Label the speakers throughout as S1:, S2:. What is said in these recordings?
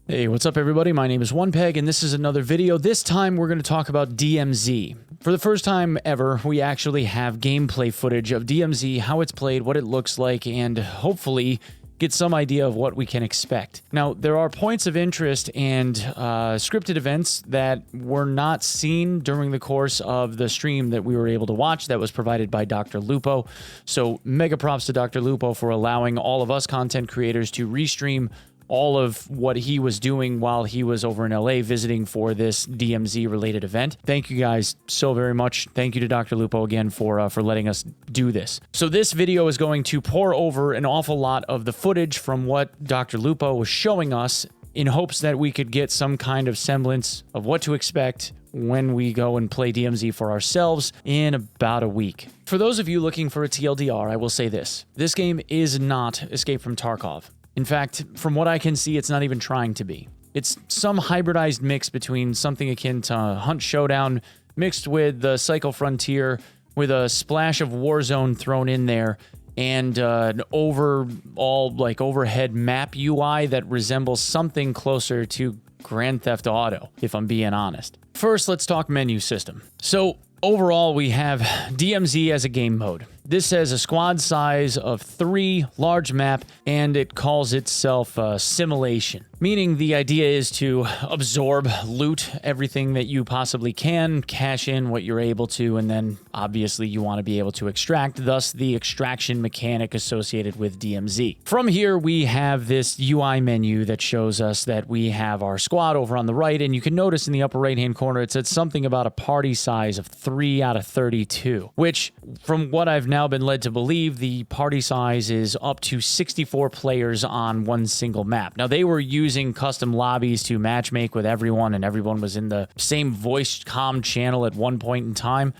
S1: Hey, what's up everybody? My name is Onepeg and this is another video. This time we're going to talk about DMZ. For the first time ever, we actually have gameplay footage of DMZ, how it's played, what it looks like, and hopefully get some idea of what we can expect. Now, there are points of interest and scripted events that were not seen during the course of the stream that we were able to watch that was provided by Dr. Lupo. So mega props to Dr. Lupo for allowing all of us content creators to restream all of what he was doing while he was over in LA visiting for this DMZ related event. Thank you guys so very much. Thank you to Dr. Lupo again for letting us do this. So this video is going to pour over an awful lot of the footage from what Dr. Lupo was showing us in hopes that we could get some kind of semblance of what to expect when we go and play DMZ for ourselves in about a week. For those of you looking for a TLDR, I will say this. This game is not Escape from Tarkov. In fact, from what I can see, it's not even trying to be. It's some hybridized mix between something akin to Hunt Showdown mixed with the Cycle Frontier with a splash of Warzone thrown in there and an overhead map UI that resembles something closer to Grand Theft Auto, if I'm being honest. First, let's talk menu system. So overall, we have DMZ as a game mode. This has a squad size of 3, large map, and it calls itself simulation. Meaning the idea is to absorb, loot everything that you possibly can, cash in what you're able to, and then obviously you want to be able to extract, thus the extraction mechanic associated with DMZ. From here, we have this UI menu that shows us that we have our squad over on the right, and you can notice in the upper right-hand corner, it said something about a party size of 3 out of 32, which from what I've now been led to believe, the party size is up to 64 players on one single map. Now, they were using custom lobbies to matchmake with everyone, and everyone was in the same voice comm channel at one point in time.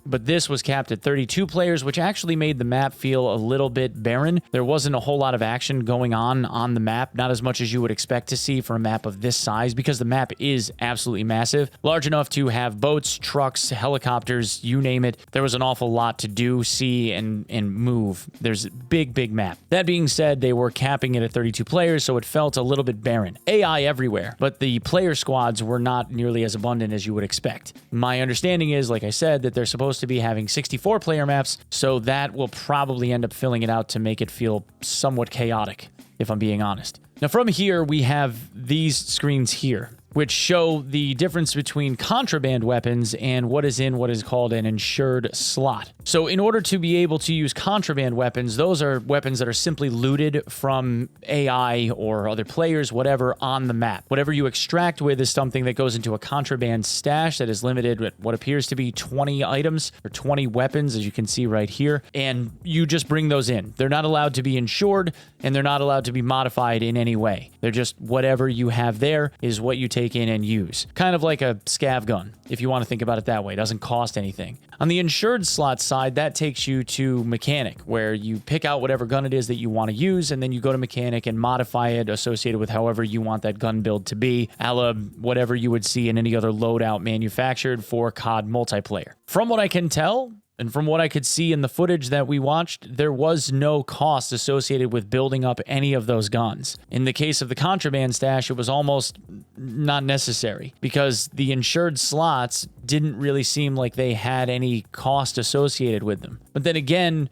S1: But this was capped at 32 players, which actually made the map feel a little bit barren. There wasn't a whole lot of action going on the map, not as much as you would expect to see for a map of this size, because the map is absolutely massive, large enough to have boats, trucks, helicopters, you name it. There was an awful lot to do, see, and move. There's a big map. That being said, they were capping it at 32 players, so it felt a little bit barren. AI everywhere, but the player squads were not nearly as abundant as you would expect. My understanding is, like I said, that they're supposed to be having 64 player maps, so that will probably end up filling it out to make it feel somewhat chaotic, if I'm being honest. Now from here, we have these screens here, which show the difference between contraband weapons and what is in what is called an insured slot. So in order to be able to use contraband weapons, those are weapons that are simply looted from AI or other players, whatever, on the map. Whatever you extract with is something that goes into a contraband stash that is limited with what appears to be 20 items or 20 weapons, as you can see right here, and you just bring those in. They're not allowed to be insured, and they're not allowed to be modified in any way. They're just whatever you have there is what you take in and use. Kind of like a scav gun, if you want to think about it that way. It doesn't cost anything. On the insured slot side, that takes you to mechanic, where you pick out whatever gun it is that you want to use, and then you go to mechanic and modify it associated with however you want that gun build to be, a la whatever you would see in any other loadout manufactured for COD multiplayer. From what I can tell, and from what I could see in the footage that we watched, there was no cost associated with building up any of those guns. In the case of the contraband stash, it was almost not necessary because the insured slots didn't really seem like they had any cost associated with them. But then again,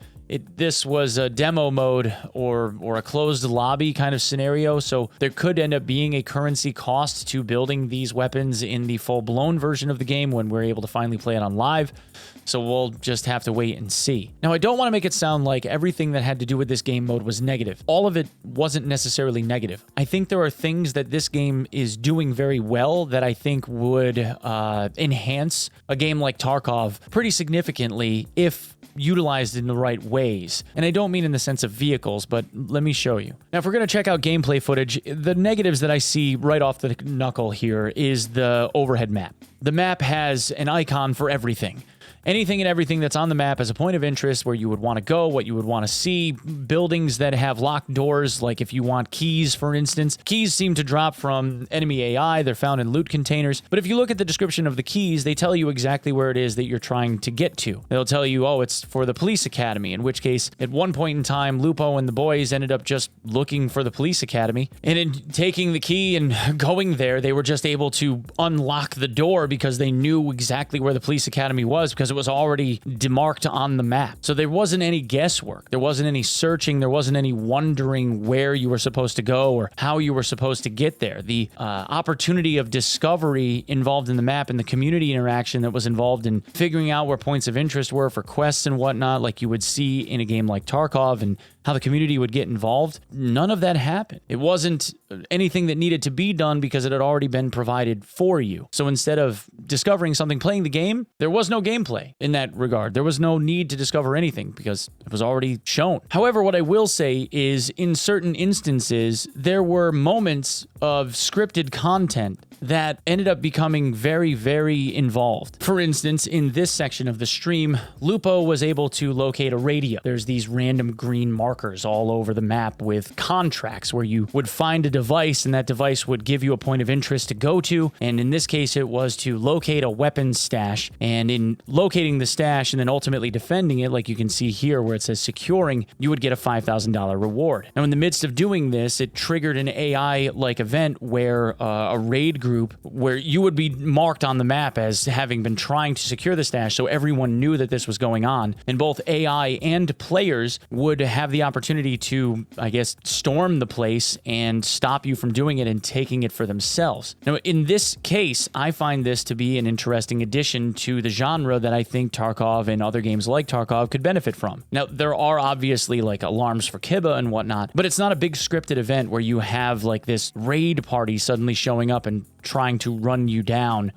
S1: this was a demo mode or a closed lobby kind of scenario, so there could end up being a currency cost to building these weapons in the full-blown version of the game when we're able to finally play it on live. So we'll just have to wait and see. Now, I don't want to make it sound like everything that had to do with this game mode was negative. All of it wasn't necessarily negative. I think there are things that this game is doing very well that I think would enhance a game like Tarkov pretty significantly if utilized in the right ways. And I don't mean in the sense of vehicles, but let me show you. Now, if we're going to check out gameplay footage, the negatives that I see right off the knuckle here is the overhead map. The map has an icon for everything. anything and everything that's on the map as a point of interest where you would want to go, what you would want to see, buildings that have locked doors, like if you want keys, for instance. Keys seem to drop from enemy AI. They're found in loot containers. But if you look at the description of the keys, they tell you exactly where it is that you're trying to get to. They'll tell you, oh, it's for the police academy, in which case, at one point in time, Lupo and the boys ended up just looking for the police academy. And in taking the key and going there, they were just able to unlock the door because they knew exactly where the police academy was because it was already demarked on the map. So there wasn't any guesswork. There wasn't any searching. There wasn't any wondering where you were supposed to go or how you were supposed to get there. The opportunity of discovery involved in the map and the community interaction that was involved in figuring out where points of interest were for quests and whatnot, like you would see in a game like Tarkov, and how the community would get involved, none of that happened. It wasn't anything that needed to be done because it had already been provided for you. So instead of discovering something, playing the game, there was no gameplay in that regard. There was no need to discover anything because it was already shown. However, what I will say is in certain instances, there were moments of scripted content that ended up becoming very, very involved. For instance, in this section of the stream, Lupo was able to locate a radio. There's these random green markers all over the map with contracts where you would find a device and that device would give you a point of interest to go to. And in this case, it was to locate a weapons stash. And in locating the stash and then ultimately defending it, like you can see here where it says securing, you would get a $5,000 reward. Now, in the midst of doing this, it triggered an AI-like event where a raid group where you would be marked on the map as having been trying to secure the stash, so everyone knew that this was going on, and both AI and players would have the opportunity to, I guess, storm the place and stop you from doing it and taking it for themselves. Now, in this case, I find this to be an interesting addition to the genre that I think Tarkov and other games like Tarkov could benefit from. Now, there are obviously like alarms for Kiba and whatnot, but it's not a big scripted event where you have like this raid party suddenly showing up and trying to run you down,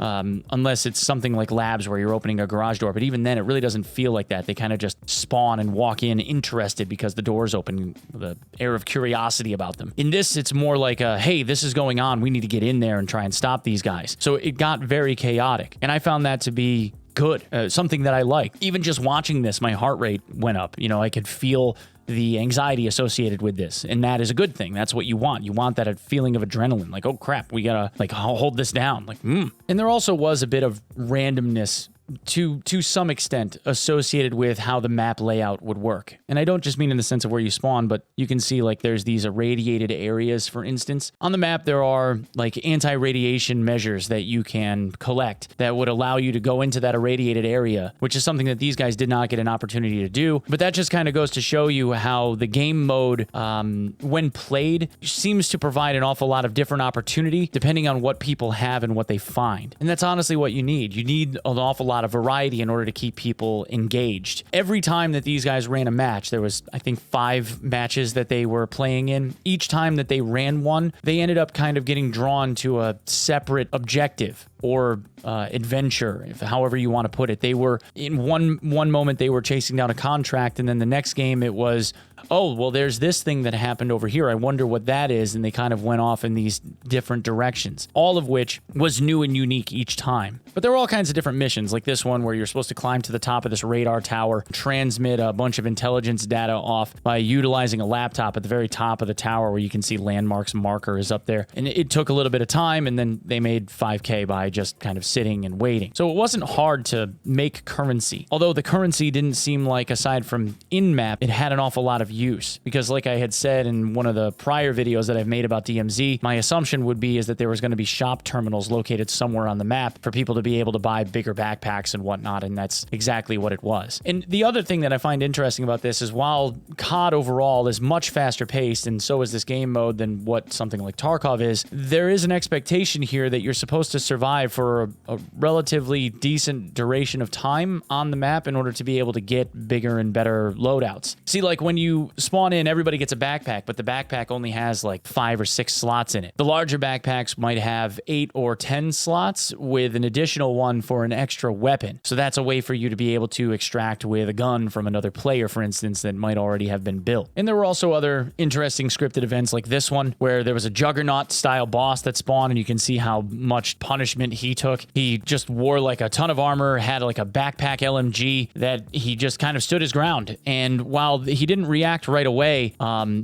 S1: unless it's something like Labs where you're opening a garage door. But even then, it really doesn't feel like that. They kind of just spawn and walk in interested because the door's open, the air of curiosity about them. In this, it's more like, hey, this is going on. We need to get in there and try and stop these guys. So it got very chaotic. And I found that to be good, something that I like. Even just watching this, my heart rate went up. You know, I could feel the anxiety associated with this, and that is a good thing. That's what you want. You want that feeling of adrenaline, like, oh crap, we gotta like hold this down, like And there also was a bit of randomness to some extent associated with how the map layout would work. And I don't just mean in the sense of where you spawn, but you can see like there's these irradiated areas, for instance. On the map, there are like anti-radiation measures that you can collect that would allow you to go into that irradiated area, which is something that these guys did not get an opportunity to do. But that just kind of goes to show you how the game mode, when played, seems to provide an awful lot of different opportunity depending on what people have and what they find. And that's honestly what you need. You need an awful lot of variety in order to keep people engaged. Every time that these guys ran a match, there was, I think, 5 matches that they were playing in. Each time that they ran one, they ended up kind of getting drawn to a separate objective or adventure, however you want to put it. They were, in one moment, they were chasing down a contract, and then the next game it was, oh, well, there's this thing that happened over here. I wonder what that is. And they kind of went off in these different directions, all of which was new and unique each time. But there were all kinds of different missions, like this one where you're supposed to climb to the top of this radar tower, transmit a bunch of intelligence data off by utilizing a laptop at the very top of the tower where you can see landmarks marker is up there. And it took a little bit of time, and then they made 5K by just kind of sitting and waiting. So it wasn't hard to make currency, although the currency didn't seem like, aside from in-map, it had an awful lot of use. Because like I had said in one of the prior videos that I've made about DMZ, my assumption would be is that there was going to be shop terminals located somewhere on the map for people to be able to buy bigger backpacks and whatnot, and that's exactly what it was. And the other thing that I find interesting about this is while COD overall is much faster paced, and so is this game mode than what something like Tarkov is, there is an expectation here that you're supposed to survive for a relatively decent duration of time on the map in order to be able to get bigger and better loadouts. See, like when you spawn in, everybody gets a backpack, but the backpack only has like 5 or 6 slots in it. The larger backpacks might have 8 or 10 slots with an additional one for an extra weapon. So that's a way for you to be able to extract with a gun from another player, for instance, that might already have been built. And there were also other interesting scripted events like this one, where there was a Juggernaut style boss that spawned, and you can see how much punishment argument he took. He just wore like a ton of armor, had like a backpack LMG that he just kind of stood his ground. And while he didn't react right away,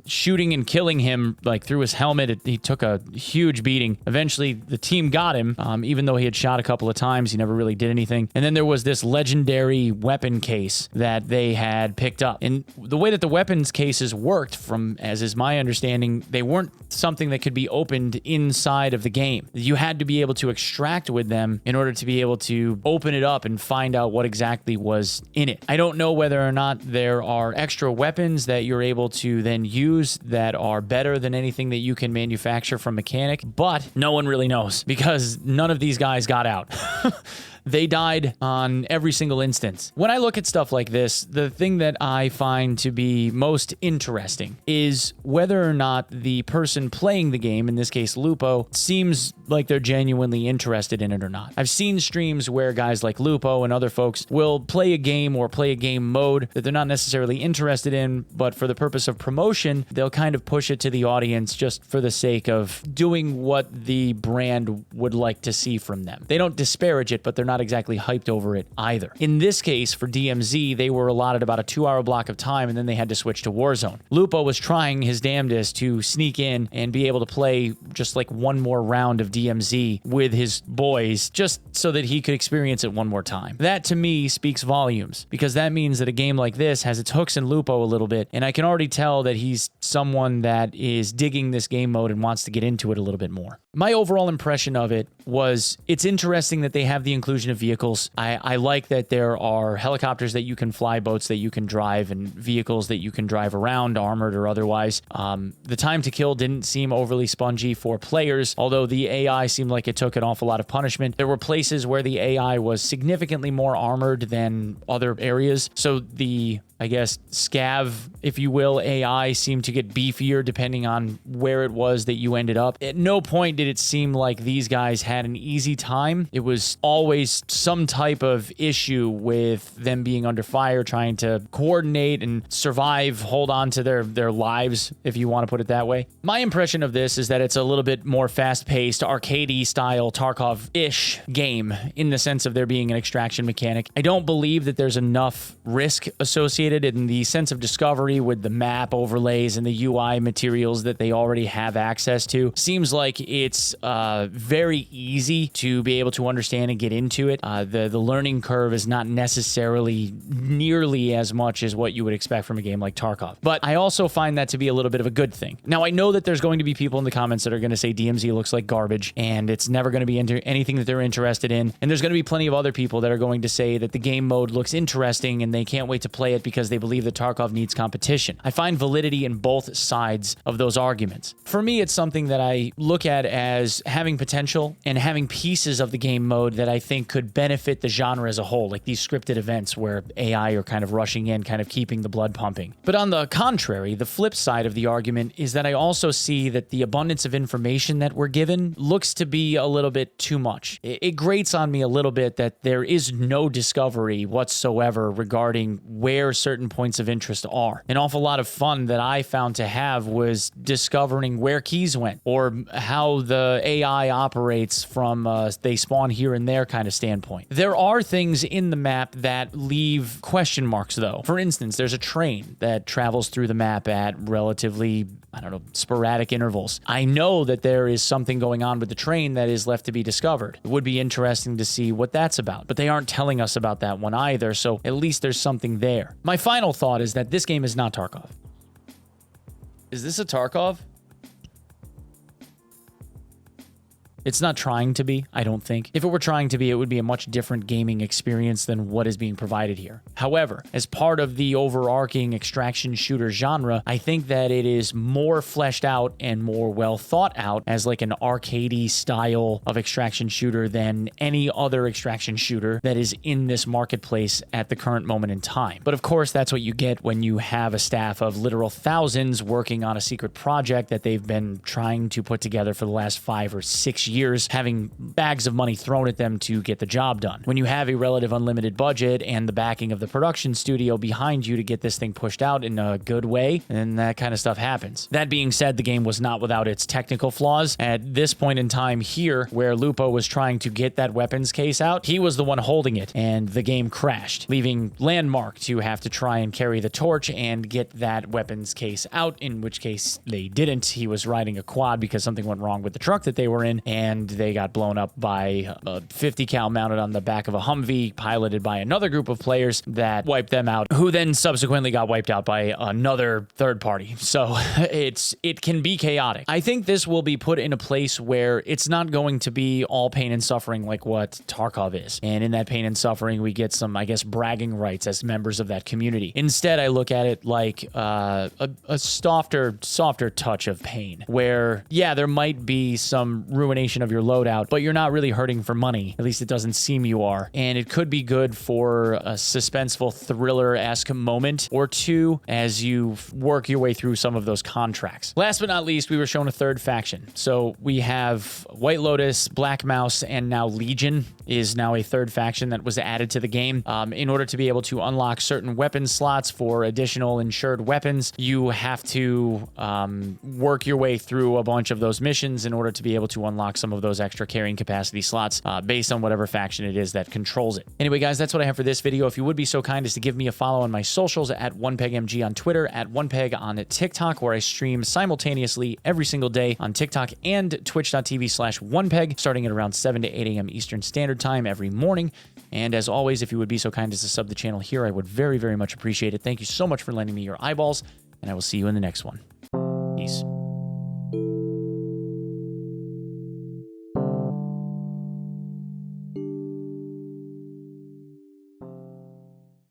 S1: shooting and killing him like through his helmet, he took a huge beating. Eventually, the team got him, even though he had shot a couple of times. He never really did anything. And then there was this legendary weapon case that they had picked up. And the way that the weapons cases worked, from as is my understanding, they weren't something that could be opened inside of the game. You had to be able to extract with them in order to be able to open it up and find out what exactly was in it. I don't know whether or not there are extra weapons that you're able to then use that are better than anything that you can manufacture from Mechanic, but no one really knows because none of these guys got out. They died on every single instance. When I look at stuff like this, the thing that I find to be most interesting is whether or not the person playing the game, in this case Lupo, seems like they're genuinely interested in it or not. I've seen streams where guys like Lupo and other folks will play a game or play a game mode that they're not necessarily interested in, but for the purpose of promotion, they'll kind of push it to the audience just for the sake of doing what the brand would like to see from them. They don't disparage it, but they're not exactly hyped over it either. In this case, for DMZ, they were allotted about a 2-hour block of time, and then they had to switch to Warzone. Lupo was trying his damnedest to sneak in and be able to play just like one more round of DMZ with his boys, just so that he could experience it one more time. That, to me, speaks volumes, because that means that a game like this has its hooks in Lupo a little bit, and I can already tell that he's someone that is digging this game mode and wants to get into it a little bit more. My overall impression of it was it's interesting that they have the inclusion of vehicles. I like that there are helicopters that you can fly, boats that you can drive, and vehicles that you can drive around, armored or otherwise. The time to kill didn't seem overly spongy for players, although the AI seemed like it took an awful lot of punishment. There were places where the AI was significantly more armored than other areas, so the I guess, scav, if you will, AI seemed to get beefier depending on where it was that you ended up. At no point did it seem like these guys had an easy time. It was always some type of issue with them being under fire, trying to coordinate and survive, hold on to their lives, if you want to put it that way. My impression of this is that it's a little bit more fast-paced, arcadey style Tarkov-ish game in the sense of there being an extraction mechanic. I don't believe that there's enough risk associated in the sense of discovery with the map overlays and the UI materials that they already have access to. Seems like it's very easy to be able to understand and get into it. The learning curve is not necessarily nearly as much as what you would expect from a game like Tarkov. But I also find that to be a little bit of a good thing. Now, I know that there's going to be people in the comments that are going to say DMZ looks like garbage and it's never going to be anything that they're interested in. And there's going to be plenty of other people that are going to say that the game mode looks interesting and they can't wait to play it because they believe that Tarkov needs competition. I find validity in both sides of those arguments. For me, it's something that I look at as having potential and having pieces of the game mode that I think could benefit the genre as a whole, like these scripted events where AI are kind of rushing in, kind of keeping the blood pumping. But on the contrary, the flip side of the argument is that I also see that the abundance of information that we're given looks to be a little bit too much. It grates on me a little bit that there is no discovery whatsoever regarding where certain points of interest are. An awful lot of fun that I found to have was discovering where keys went or how the AI operates from they spawn here and there kind of standpoint. There are things in the map that leave question marks though. For instance, there's a train that travels through the map at relatively, I don't know, sporadic intervals. I know that there is something going on with the train that is left to be discovered. It would be interesting to see what that's about, but they aren't telling us about that one either, so at least there's something there. My final thought is that this game is not Tarkov. Is this a Tarkov? It's not trying to be, I don't think. If it were trying to be, it would be a much different gaming experience than what is being provided here. However, as part of the overarching extraction shooter genre, I think that it is more fleshed out and more well thought out as like an arcadey style of extraction shooter than any other extraction shooter that is in this marketplace at the current moment in time. But of course, that's what you get when you have a staff of literal thousands working on a secret project that they've been trying to put together for the last 5 or 6 years. years having bags of money thrown at them to get the job done. When you have a relative unlimited budget and the backing of the production studio behind you to get this thing pushed out in a good way, then that kind of stuff happens. That being said, the game was not without its technical flaws. At this point in time here, where Lupo was trying to get that weapons case out, he was the one holding it, and the game crashed, leaving Landmark to have to try and carry the torch and get that weapons case out, in which case they didn't. He was riding a quad because something went wrong with the truck that they were in, and they got blown up by a 50 cal mounted on the back of a Humvee, piloted by another group of players that wiped them out, who then subsequently got wiped out by another third party. So it can be chaotic. I think this will be put in a place where it's not going to be all pain and suffering like what Tarkov is. And in that pain and suffering, we get some, I guess, bragging rights as members of that community. Instead, I look at it like a softer touch of pain, where, yeah, there might be some ruination of your loadout, but you're not really hurting for money. At least it doesn't seem you are. And it could be good for a suspenseful thriller-esque moment or two as you work your way through some of those contracts. Last but not least, we were shown a third faction. So we have White Lotus, Black Mouse, and now Legion is now a third faction that was added to the game. In order to be able to unlock certain weapon slots for additional insured weapons, you have to work your way through a bunch of those missions in order to be able to unlock some of those extra carrying capacity slots based on whatever faction it is that controls it. Anyway, guys, that's what I have for this video. If you would be so kind as to give me a follow on my socials at OnePegMG on Twitter, at OnePeg on TikTok, where I stream simultaneously every single day on TikTok and twitch.tv/OnePeg, starting at around 7 to 8 a.m. Eastern Standard Time every morning. And as always, if you would be so kind as to sub the channel here, I would very, very much appreciate it. Thank you so much for lending me your eyeballs, and I will see you in the next one.